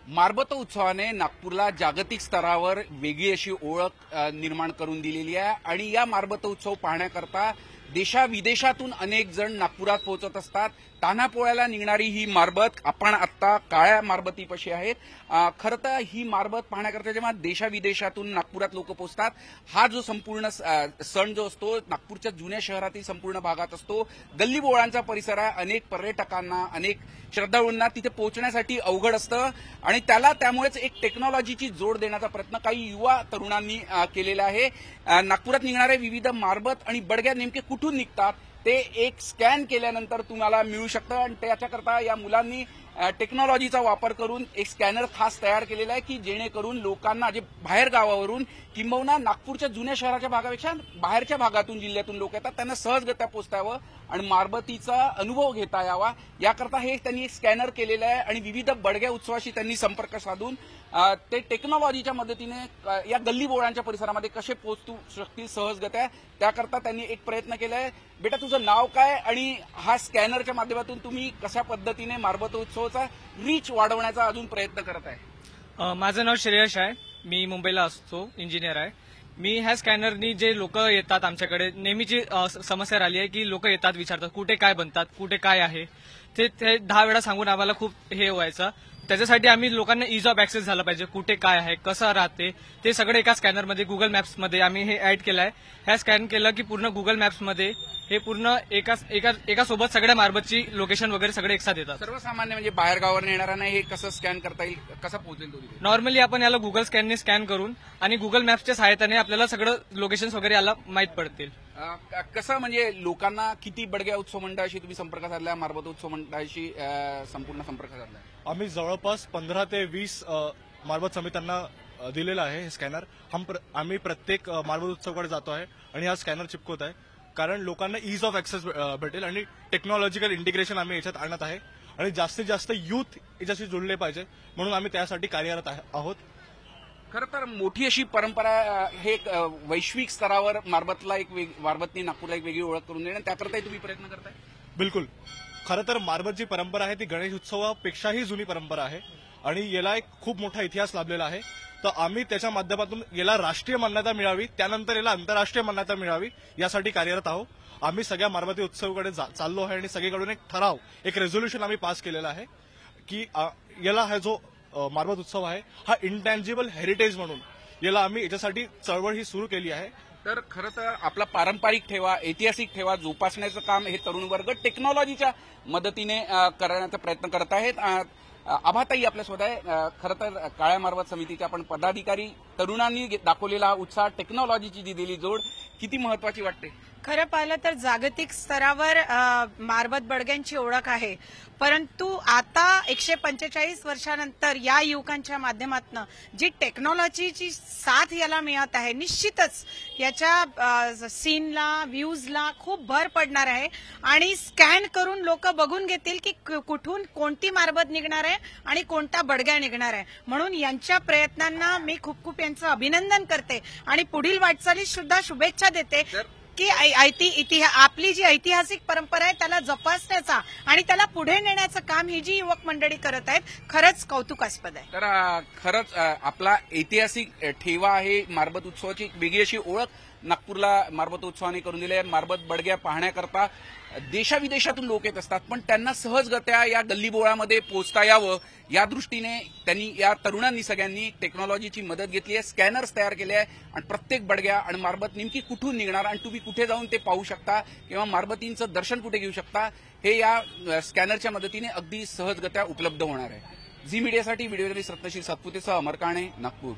मारबत उत्सवाने नागपूरला जागतिक स्तरावर वेगळी अशी ओळख निर्माण करून दिलेली आहे आणि या मारबत उत्सव पाहण्याकरता देशाविदेशातून अनेक जण नागपुरात पोहोचत असतात। तान्हापोळ्याला निघणारी ही मारबत आपण आता काळ्या मारबतीपाशी आहेत। खरं तर ही मारबत पाहण्याकरता जेव्हा देशाविदेशातून नागपुरात लोक पोहोचतात, हा जो संपूर्ण सण जो असतो नागपूरच्या जुन्या शहरातील संपूर्ण भागात असतो। गल्लीबोळांचा परिसर आहे, अनेक पर्यटकांना अनेक श्रद्धाळूंना तिथे पोहोचण्यासाठी अवघड असतं आणि त्यामुळेच एक टेक्नॉलॉजीची जोड देण्याचा प्रयत्न काही युवा तरुणांनी केलेला आहे। नागपुरात निघणारे विविध मारबत आणि बडग्या नेमके कुठून निघतात ते एक स्कॅन केल्यानंतर तुम्हाला मिळू शकतं आणि त्याच्याकरता या मुलांनी टेक्नॉलॉजीचा वापर करून एक स्कॅनर खास तयार केलेला आहे की जेणेकरून लोकांना जे बाहेर गावावरून किंबहुना नागपूरच्या जुन्या शहराच्या भागापेक्षा बाहेरच्या भागातून जिल्ह्यातून लोक येतात त्यांना सहजगत्या पोहोचता यावं आणि मारबतीचा अनुभव घेता यावा याकरता हे त्यांनी एक स्कॅनर केलेलं आहे आणि विविध बडग्या उत्सवाशी त्यांनी संपर्क साधून ते टेक्नॉलॉजीच्या मदतीने या गल्लीबोळांच्या परिसरामध्ये कसे पोहोचू शकतील सहजगत्या त्याकरता त्यांनी एक प्रयत्न केलाय। बेटा तुझं नाव काय आणि हा स्कॅनरच्या माध्यमातून तुम्ही कशा पद्धतीने मारबत उत्सवाचा रीच वाढवण्याचा अजून प्रयत्न करत आहे? माझं नाव श्रेयश आहे, मी मुंबईला असतो, इंजिनियर आहे। मी ह्या स्कॅनरनी जे लोक येतात आमच्याकडे नेहमीची समस्या राहिली आहे की लोक येतात विचारतात कुठे काय बनतात कुठे काय आहे ते 10 वेळा सांगून आम्हाला खूप हे व्हायचं। त्याच्यासाठी आम्ही लोकांना इज ऑफ ऍक्सेस झाला पाहिजे, कुठे काय आहे कसं राहते ते सगळं एका स्कॅनरमध्ये गुगल मॅप्समध्ये आम्ही हे ऍड केलं आहे। ह्या स्कॅन केलं की पूर्ण गुगल मॅप्समध्ये हे पूर्ण एका सोबत सगळ्या मारबतची लोकेशन वगैरे सगळे एकसाथ येतात। सर्वसामान्य म्हणजे बाहेर गावावर येणाऱ्यांना हे कसं स्कॅन करता येईल, कसं पोहोचेल? नॉर्मली आपण याला गुगल स्कॅनने स्कॅन करून आणि गुगल मॅप्सच्या सहाय्याने आपल्याला सगळं लोकेशन वगैरे याला माहीत पडतील। कसं म्हणजे लोकांना किती बडग्या उत्सव मंडळाशी तुम्ही संपर्क साधला, मारबत उत्सव मंडळाशी संपूर्ण संपर्क साधला? आम्ही जवळपास 15 ते 20 मारबत समित्यांना दिलेला आहे हे स्कॅनर। आम्ही प्रत्येक मारबत उत्सवाकडे जातो आहे आणि हा स्कॅनर चिपकवत आहे कारण लोकांना इज ऑफ ऍक्सेस भेटेल आणि टेक्नॉलॉजिकल इंटिग्रेशन आम्ही याच्यात आणत आहे आणि जास्तीत जास्त युथ याच्याशी जोडले पाहिजे म्हणून आम्ही त्यासाठी कार्यरत आहोत। खरं तर मोठी अशी परंपरा हे वैश्विक स्तरावर मारबतनी नागपूरला एक वेगळी ओळख करून देणं त्याकरताही तुम्ही प्रयत्न करताय? बिलकुल, खरं तर मारबत जी परंपरा आहे ती गणेश उत्सवापेक्षाही जुनी परंपरा आहे आणि याला एक खूप मोठा इतिहास लाभलेला आहे। तर आम्ही त्याच्या माध्यमातून याला राष्ट्रीय मान्यता मिळावी, त्यानंतर याला आंतरराष्ट्रीय मान्यता मिळावी यासाठी कार्यरत आहोत। आम्ही सगळ्या मारबती उत्सवाकडे चाललो आहे आणि सगळीकडून एक ठराव, एक रेझोल्युशन आम्ही पास केलेला आहे की याला हा जो मारबत उत्सव आहे हा इंटँजिबल हेरिटेज म्हणून याला आम्ही याच्यासाठी चळवळ ही सुरू केली आहे। तर खरं तर आपला पारंपरिक ठेवा, ऐतिहासिक ठेवा जोपासण्याचं काम हे तरुण वर्ग टेक्नॉलॉजीच्या मदतीने करण्याचा प्रयत्न करत आहेत। आभाताई आपल्यासोबत आहे। खरं तर काळ्या मारबत समितीचे आपण पदाधिकारी, तरुणांनी दाखवलेला उत्साह, टेक्नॉलॉजीची जी दिली जोड किती महत्वाची वाटते? खरं पाहिलं तर जागतिक स्तरावर मारबत बडग्यांची ओळख आहे, परंतु आता 145 वर्षानंतर या युवकांच्या माध्यमातून जी टेक्नॉलॉजीची साथ याला मिळत आहे निश्चितच याच्या सीनला, व्ह्यूजला खूप भर पडणार आहे आणि स्कॅन करून लोक बघून घेतील की कुठून कोणती मारबत निघणार आहे आणि कोणता बडग्या निघणार आहे। म्हणून यांच्या प्रयत्नांना मी खूप यांचं अभिनंदन करते आणि पुढील वाटचालीत सुद्धा शुभेच्छा देते की आपली जी ऐतिहासिक परंपरा आहे त्याला जोपासण्याचा आणि त्याला पुढे नेण्याचं काम ही जी युवक मंडळी करत आहेत खरंच कौतुकास्पद आहे। तर खरंच आपला ऐतिहासिक ठेवा आहे मारबत उत्सवाची एक वेगळी अशी ओळख नागपूरला मारबत उत्सवाने करून दिली आहे। मारबत बडग्या पाहण्याकरता देशाविदेशातून लोक येत असतात, पण त्यांना सहजगत्या या गल्लीबोळामध्ये पोहोचता यावं या दृष्टीने या तरुणांनी सगळ्यांनी टेक्नॉलॉजीची मदत घेतली आहे, स्कॅनर्स तयार केले आहे आणि प्रत्येक बडग्या आणि मारबत नेमकी कुठून निघणार आणि तुम्ही कुठे जाऊन ते पाहू शकता किंवा मारबतींचं दर्शन कुठे घेऊ शकता हे या स्कॅनरच्या मदतीने अगदी सहजगत्या उपलब्ध होणार आहे। झी मीडियासाठी व्हिडिओ जर्नलिस्ट रत्नशील सातपुतेसह अमर काणे, नागपूर।